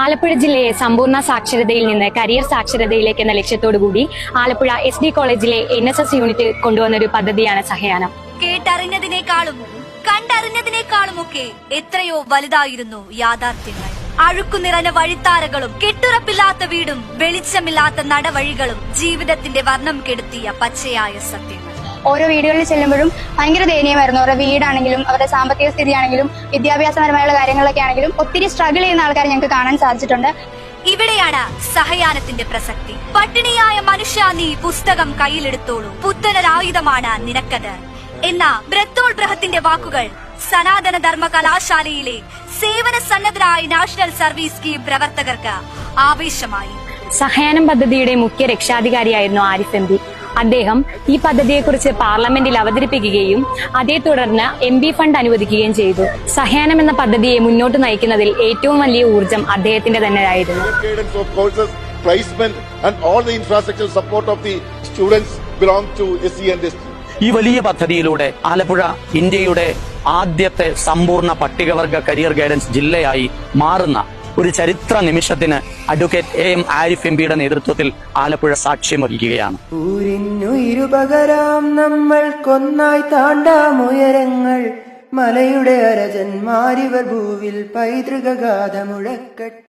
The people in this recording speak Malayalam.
ആലപ്പുഴ ജില്ലയെ സമ്പൂർണ്ണ സാക്ഷരതയിൽ നിന്ന് കരിയർ സാക്ഷരതയിലേക്ക് എന്ന ലക്ഷ്യത്തോടുകൂടി ആലപ്പുഴ SD കോളേജിലെ NSS യൂണിറ്റ് കൊണ്ടുവന്നൊരു പദ്ധതിയാണ് സഹയാനം. കേട്ടറിഞ്ഞതിനേക്കാളും കണ്ടറിഞ്ഞതിനേക്കാളുമൊക്കെ എത്രയോ വലുതായിരുന്നു യാഥാർത്ഥ്യങ്ങൾ. അഴുക്കു നിറഞ്ഞ വഴിത്താരകളും കെട്ടുറപ്പില്ലാത്ത വീടും വെളിച്ചമില്ലാത്ത നടവഴികളും ജീവിതത്തിന്റെ വർണ്ണം കെടുത്തിയ പച്ചയായ സത്യങ്ങൾ. ഓരോ വീടുകളിൽ ചെല്ലുമ്പോഴും ഭയങ്കര ദയനീയമായിരുന്നു. അവരുടെ വീടാണെങ്കിലും അവരുടെ സാമ്പത്തിക സ്ഥിതിയാണെങ്കിലും വിദ്യാഭ്യാസപരമായുള്ള കാര്യങ്ങളൊക്കെ ആണെങ്കിലും ഒത്തിരി സ്ട്രഗിൾ ചെയ്യുന്ന ആൾക്കാരെ ഞങ്ങൾക്ക് കാണാൻ സാധിച്ചിട്ടുണ്ട്. ഇവിടെയാണ് സഹയാനത്തിന്റെ പ്രസക്തി. പട്ടിണിയായ മനുഷ്യ, നീ പുസ്തകം കയ്യിലെടുത്തോളൂ, പുത്തനൊരായുധമാണ് നിനക്കത് എന്ന ബ്രത്തോൾ ബ്രഹത്തിന്റെ വാക്കുകൾ സനാതന ധർമ്മ കലാശാലയിലെ സേവന സന്നദ്ധരായ നാഷണൽ സർവീസ് സ്കീം പ്രവർത്തകർക്ക് ആവേശമായി. സഹയാനം പദ്ധതിയുടെ മുഖ്യ രക്ഷാധികാരിയായിരുന്നു ആരിഫ് MP. അദ്ദേഹം ഈ പദ്ധതിയെക്കുറിച്ച് പാർലമെന്റിൽ അവതരിപ്പിക്കുകയും അതേ തുടർന്ന് MP ഫണ്ട് അനുവദിക്കുകയും ചെയ്തു. സഹയാനം എന്ന പദ്ധതിയെ മുന്നോട്ട് നയിക്കുന്നതിൽ ഏറ്റവും വലിയ ഊർജം അദ്ദേഹത്തിന്റെ തന്നെയായിരുന്നു. ഈ വലിയ പദ്ധതിയിലൂടെ ആലപ്പുഴ ഇന്ത്യയുടെ ആദ്യത്തെ സമ്പൂർണ്ണ പട്ടികവർഗ കരിയർ ഗൈഡൻസ് ജില്ലയായി മാറുന്ന ഒരു ചരിത്ര നിമിഷത്തിന് അഡ്വക്കേറ്റ് AM ആരിഫ് MPയുടെ നേതൃത്വത്തിൽ ആലപ്പുഴ സാക്ഷ്യം വഹിക്കുകയാണ്. ൂരിന്നുയരുപകരാം നമ്മൾ കൊന്നായി താണ്ടാമുയരങ്ങൾ, മലയുടെ അരജന്മാരിവർ ഭൂവിൽ പൈതൃക ഗാഥ മുഴക്കട്ടെ.